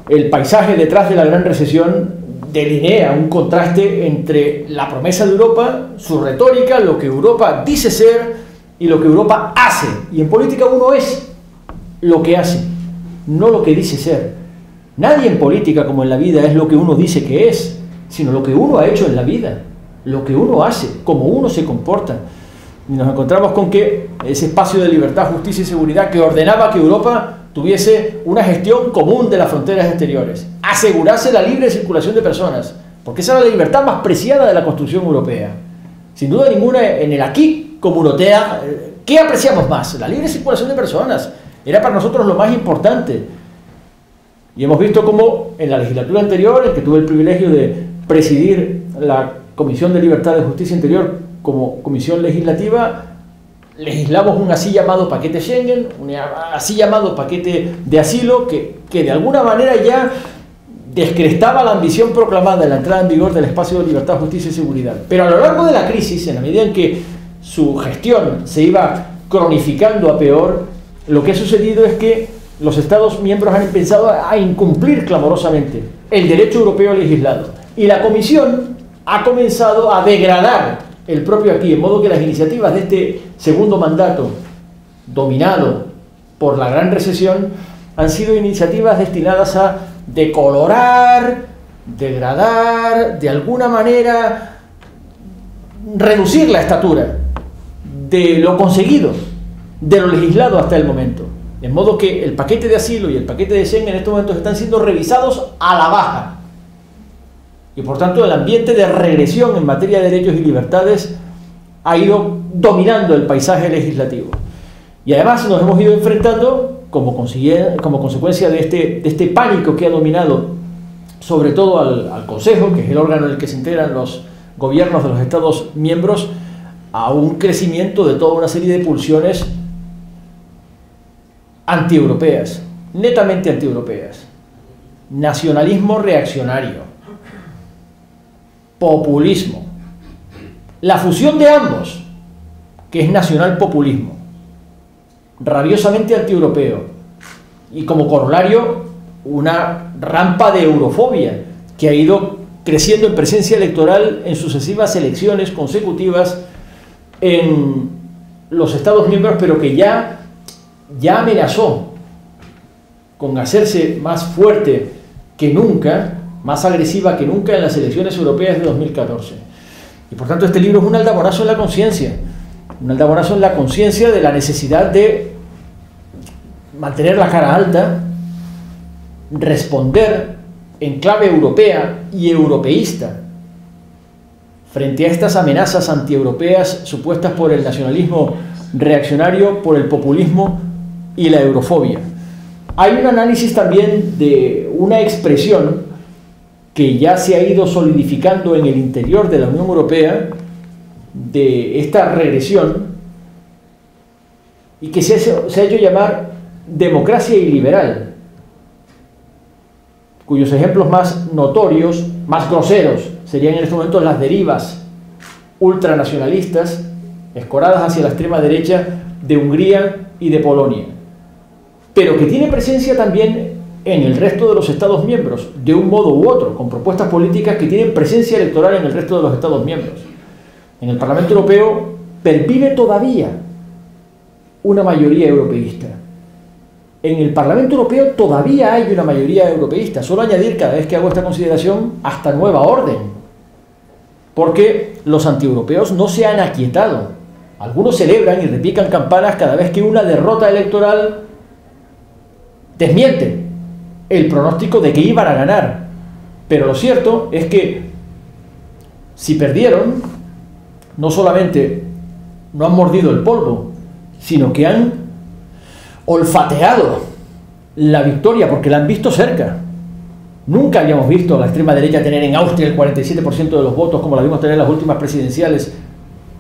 el paisaje detrás de la gran recesión delinea un contraste entre la promesa de Europa, su retórica, lo que Europa dice ser y lo que Europa hace. Y en política uno es lo que hace, no lo que dice ser. Nadie en política, como en la vida, es lo que uno dice que es, sino lo que uno ha hecho en la vida, lo que uno hace, cómo uno se comporta. Y nos encontramos con que ese espacio de libertad, justicia y seguridad que ordenaba que Europa tuviese una gestión común de las fronteras exteriores, asegurase la libre circulación de personas, porque esa era la libertad más preciada de la construcción europea. Sin duda ninguna, en el acquis communautaire, ¿qué apreciamos más? La libre circulación de personas. Era para nosotros lo más importante. Y hemos visto cómo en la legislatura anterior, en que tuve el privilegio de presidir la Comisión de Libertad y Justicia Interior como comisión legislativa, legislamos un así llamado paquete Schengen, un así llamado paquete de asilo, que de alguna manera ya descrestaba la ambición proclamada de la entrada en vigor del espacio de libertad, justicia y seguridad. Pero a lo largo de la crisis, en la medida en que su gestión se iba cronificando a peor, lo que ha sucedido es que los Estados miembros han empezado a incumplir clamorosamente el derecho europeo legislado. Y la Comisión ha comenzado a degradar el propio aquí, en modo que las iniciativas de este segundo mandato, dominado por la gran recesión, han sido iniciativas destinadas a decolorar, degradar, de alguna manera reducir la estatura de lo conseguido, de lo legislado hasta el momento. En modo que el paquete de asilo y el paquete de Schengen en estos momentos están siendo revisados a la baja. Y por tanto el ambiente de regresión en materia de derechos y libertades ha ido dominando el paisaje legislativo. Y además nos hemos ido enfrentando, como consecuencia de este pánico que ha dominado sobre todo al Consejo, que es el órgano en el que se integran los gobiernos de los Estados miembros, a un crecimiento de toda una serie de pulsiones antieuropeas, netamente antieuropeas. Nacionalismo reaccionario, populismo, la fusión de ambos, que es nacional-populismo, rabiosamente antieuropeo, y como corolario una rampa de eurofobia que ha ido creciendo en presencia electoral en sucesivas elecciones consecutivas en los Estados miembros, pero que ya amenazó con hacerse más fuerte que nunca, más agresiva que nunca en las elecciones europeas de 2014. Y por tanto este libro es un aldabonazo en la conciencia, un aldabonazo en la conciencia de la necesidad de mantener la cara alta, responder en clave europea y europeísta frente a estas amenazas antieuropeas supuestas por el nacionalismo reaccionario, por el populismo y la eurofobia. Hay un análisis también de una expresión que ya se ha ido solidificando en el interior de la Unión Europea, de esta regresión, y que se ha hecho llamar democracia iliberal, cuyos ejemplos más notorios, más groseros, serían en estos momentos las derivas ultranacionalistas escoradas hacia la extrema derecha de Hungría y de Polonia, pero que tiene presencia también en el resto de los Estados miembros, de un modo u otro, con propuestas políticas que tienen presencia electoral en el resto de los Estados miembros. En el Parlamento Europeo pervive todavía una mayoría europeísta. En el Parlamento Europeo todavía hay una mayoría europeísta. Solo añadir, cada vez que hago esta consideración, hasta nueva orden, porque los antieuropeos no se han aquietado. Algunos celebran y repican campanas cada vez que una derrota electoral desmiente el pronóstico de que iban a ganar. Pero lo cierto es que si perdieron, no solamente no han mordido el polvo, sino que han olfateado la victoria porque la han visto cerca. Nunca habíamos visto a la extrema derecha tener en Austria el 47% de los votos como la vimos tener en las últimas presidenciales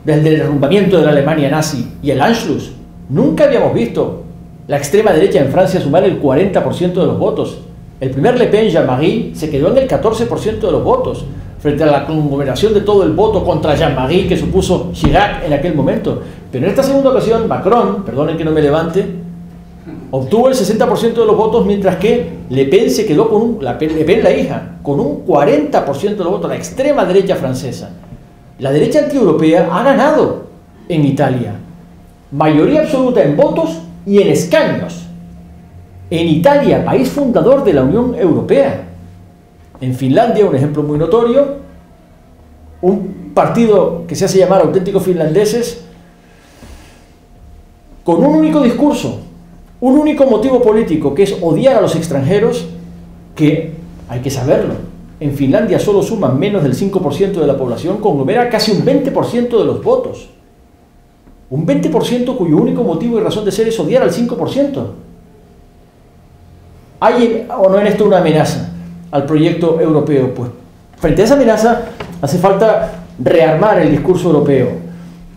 desde el derrumbamiento de la Alemania nazi y el Anschluss. Nunca habíamos visto la extrema derecha en Francia sumar el 40% de los votos. El primer Le Pen, Jean-Marie, se quedó en el 14% de los votos frente a la conglomeración de todo el voto contra Jean-Marie que supuso Chirac en aquel momento. Pero en esta segunda ocasión, Macron, perdonen que no me levante, obtuvo el 60% de los votos, mientras que Le Pen se quedó con Le Pen, la hija, con un 40% de los votos, la extrema derecha francesa. La derecha antieuropea ha ganado en Italia. Mayoría absoluta en votos y en escaños. En Italia, país fundador de la Unión Europea. En Finlandia, un ejemplo muy notorio, un partido que se hace llamar Auténticos Finlandeses, con un único discurso, un único motivo político, que es odiar a los extranjeros, que, hay que saberlo, en Finlandia solo suman menos del 5% de la población, conglomera casi un 20% de los votos. Un 20% cuyo único motivo y razón de ser es odiar al 5%. ¿Hay o no en esto una amenaza al proyecto europeo? Pues frente a esa amenaza hace falta rearmar el discurso europeo.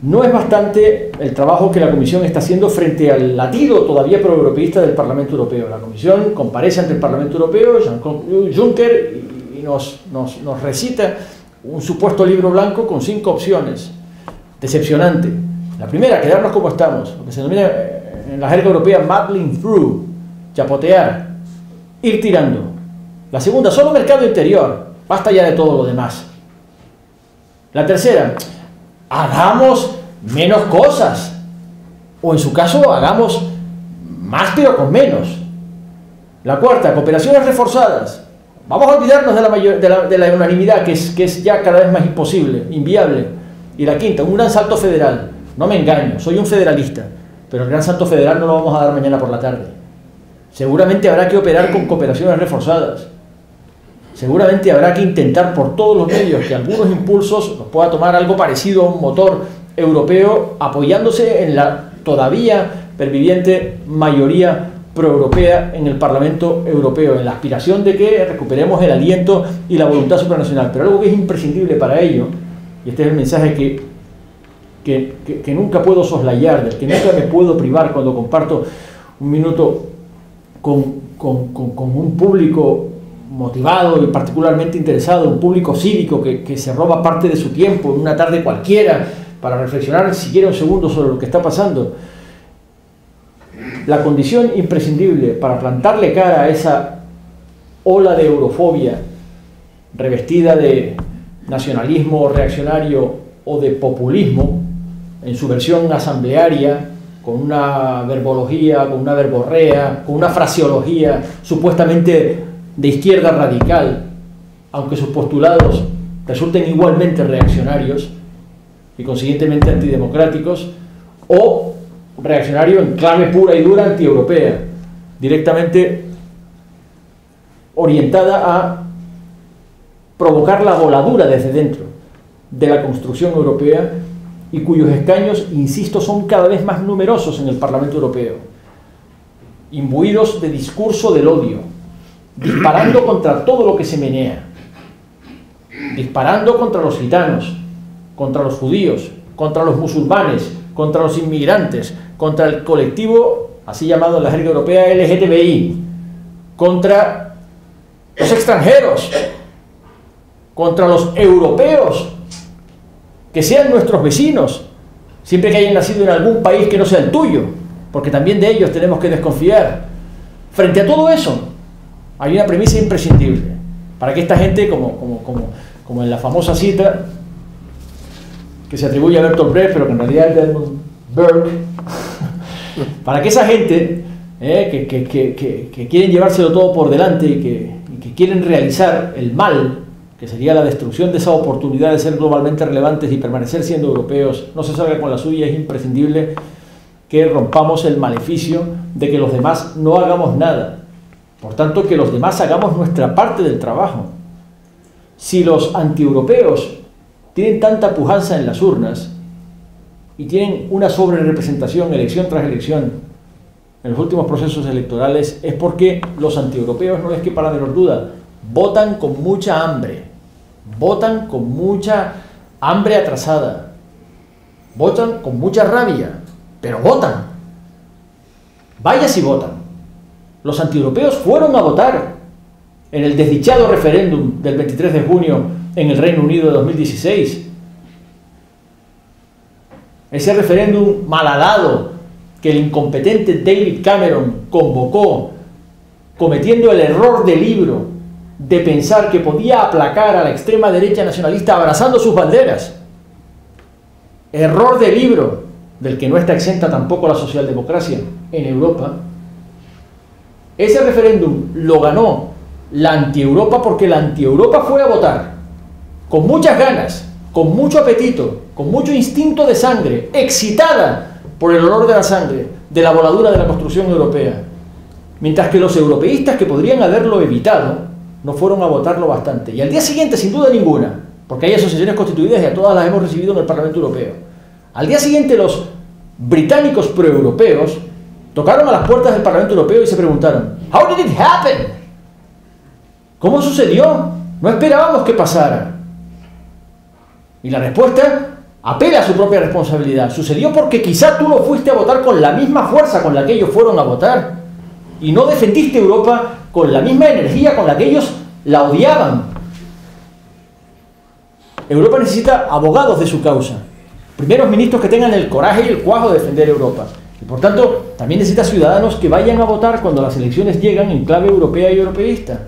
No es bastante el trabajo que la Comisión está haciendo frente al latido todavía proeuropeísta del Parlamento Europeo. La Comisión comparece ante el Parlamento Europeo, Jean-Claude Juncker, y nos recita un supuesto libro blanco con 5 opciones. Decepcionante. La primera, quedarnos como estamos, lo que se denomina en la jerga europea muddling through, chapotear, ir tirando. La segunda, solo mercado interior, basta ya de todo lo demás. La tercera, hagamos menos cosas, o en su caso hagamos más pero con menos. La cuarta, cooperaciones reforzadas. Vamos a olvidarnos de la unanimidad, que es ya cada vez más imposible, inviable. Y la quinta, un gran salto federal. No me engaño, soy un federalista, pero el gran salto federal no lo vamos a dar mañana por la tarde. Seguramente habrá que operar con cooperaciones reforzadas. Seguramente habrá que intentar por todos los medios que algunos impulsos nos pueda tomar algo parecido a un motor europeo, apoyándose en la todavía perviviente mayoría proeuropea en el Parlamento Europeo, en la aspiración de que recuperemos el aliento y la voluntad supranacional. Pero algo que es imprescindible para ello, y este es el mensaje que nunca puedo soslayar, del que nunca me puedo privar cuando comparto un minuto con un público motivado y particularmente interesado, un público cívico que se roba parte de su tiempo en una tarde cualquiera para reflexionar siquiera un segundo sobre lo que está pasando. La condición imprescindible para plantarle cara a esa ola de eurofobia revestida de nacionalismo reaccionario o de populismo en su versión asamblearia, con una verbología, con una verborrea, con una fraseología supuestamente de izquierda radical, aunque sus postulados resulten igualmente reaccionarios y consiguientemente antidemocráticos, o reaccionario en clave pura y dura antieuropea, directamente orientada a provocar la voladura desde dentro de la construcción europea y cuyos escaños, insisto, son cada vez más numerosos en el Parlamento Europeo, imbuidos de discurso del odio, disparando contra todo lo que se menea, disparando contra los gitanos, contra los judíos, contra los musulmanes, contra los inmigrantes, contra el colectivo, así llamado en la jerga europea, LGTBI, contra los extranjeros, contra los europeos, que sean nuestros vecinos, siempre que hayan nacido en algún país que no sea el tuyo, porque también de ellos tenemos que desconfiar. Frente a todo eso, hay una premisa imprescindible, para que esta gente, como en la famosa cita, que se atribuye a Bertolt Brecht, pero que en realidad es de Edmund Burke, para que esa gente que quieren llevárselo todo por delante y que quieren realizar el mal, que sería la destrucción de esa oportunidad de ser globalmente relevantes y permanecer siendo europeos, no se salga con la suya. Es imprescindible que rompamos el maleficio de que los demás no hagamos nada. Por tanto, que los demás hagamos nuestra parte del trabajo. Si los antieuropeos tienen tanta pujanza en las urnas y tienen una sobrerepresentación elección tras elección en los últimos procesos electorales, es porque los antieuropeos, no les quepa la menor duda, votan con mucha hambre, votan con mucha hambre atrasada, votan con mucha rabia, pero votan. Vaya si votan. Los antieuropeos fueron a votar en el desdichado referéndum del 23 de junio en el Reino Unido de 2016. Ese referéndum malhadado que el incompetente David Cameron convocó, cometiendo el error de libro de pensar que podía aplacar a la extrema derecha nacionalista abrazando sus banderas. Error de libro del que no está exenta tampoco la socialdemocracia en Europa. Ese referéndum lo ganó la anti-Europa porque la anti-Europa fue a votar con muchas ganas, con mucho apetito, con mucho instinto de sangre, excitada por el olor de la sangre, de la voladura de la construcción europea. Mientras que los europeístas, que podrían haberlo evitado, no fueron a votarlo bastante. Y al día siguiente, sin duda ninguna, porque hay asociaciones constituidas y a todas las hemos recibido en el Parlamento Europeo, al día siguiente los británicos proeuropeos tocaron a las puertas del Parlamento Europeo y se preguntaron: ¿How did it happen? ¿Cómo sucedió? No esperábamos que pasara. Y la respuesta apela a su propia responsabilidad. Sucedió porque quizá tú no fuiste a votar con la misma fuerza con la que ellos fueron a votar, y no defendiste Europa con la misma energía con la que ellos la odiaban. Europa necesita abogados de su causa, primeros ministros que tengan el coraje y el cuajo de defender Europa. Y por tanto, también necesita ciudadanos que vayan a votar cuando las elecciones llegan en clave europea y europeísta.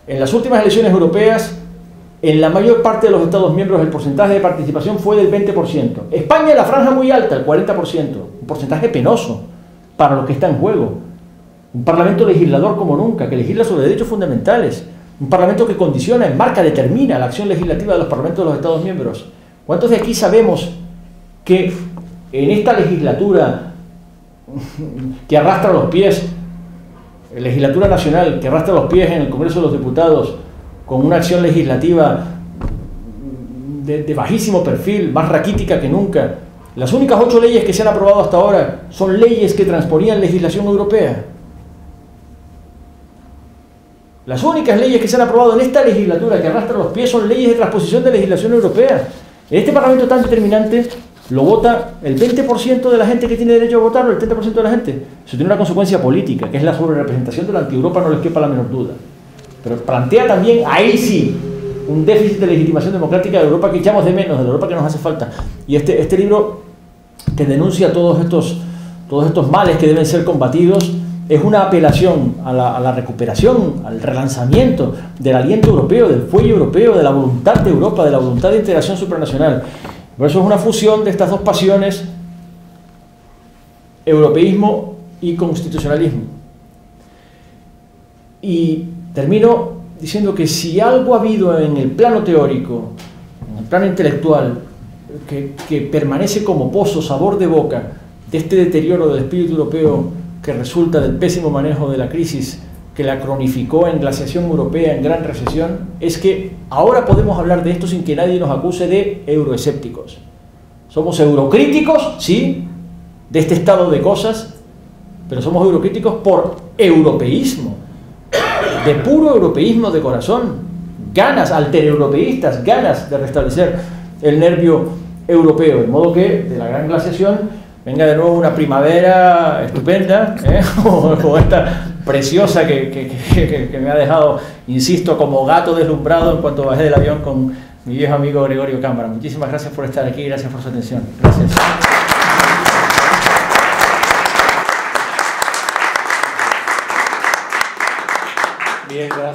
En las últimas elecciones europeas, en la mayor parte de los Estados miembros el porcentaje de participación fue del 20%. España, la franja muy alta, el 40%, un porcentaje penoso para lo que está en juego. Un parlamento legislador como nunca, que legisla sobre derechos fundamentales, un parlamento que condiciona, enmarca, determina la acción legislativa de los parlamentos de los Estados miembros. ¿Cuántos de aquí sabemos que en esta legislatura que arrastra los pies, legislatura nacional, que arrastra los pies en el Congreso de los Diputados, con una acción legislativa de bajísimo perfil, más raquítica que nunca, Las únicas 8 leyes que se han aprobado hasta ahora son leyes que transponían legislación europea. Las únicas leyes que se han aprobado en esta legislatura que arrastran los pies son leyes de transposición de legislación europea. En este Parlamento tan determinante lo vota el 20% de la gente que tiene derecho a votarlo, el 30% de la gente. Eso tiene una consecuencia política, que es la sobrerepresentación de la anti-Europa, no les quepa la menor duda. Pero plantea también, ahí sí, un déficit de legitimación democrática de Europa que echamos de menos, de la Europa que nos hace falta. Y este libro, que denuncia todos estos males que deben ser combatidos, es una apelación a la recuperación, al relanzamiento del aliento europeo, del fuelle europeo, de la voluntad de Europa, de la voluntad de integración supranacional. Por eso es una fusión de estas dos pasiones, europeísmo y constitucionalismo. Y termino diciendo que si algo ha habido en el plano teórico, en el plano intelectual, que permanece como pozo, sabor de boca, de este deterioro del espíritu europeo que resulta del pésimo manejo de la crisis que la cronificó en glaciación europea, en gran recesión, es que ahora podemos hablar de esto sin que nadie nos acuse de euroescépticos. Somos eurocríticos, sí, de este estado de cosas, pero somos eurocríticos por europeísmo, de puro europeísmo de corazón, ganas altereuropeístas, ganas de restablecer el nervio europeo, de modo que de la gran glaciación venga de nuevo una primavera estupenda, como esta preciosa que me ha dejado, insisto, como gato deslumbrado en cuanto bajé del avión con mi viejo amigo Gregorio Cámara. Muchísimas gracias por estar aquí, gracias por su atención. Gracias. Bien, gracias.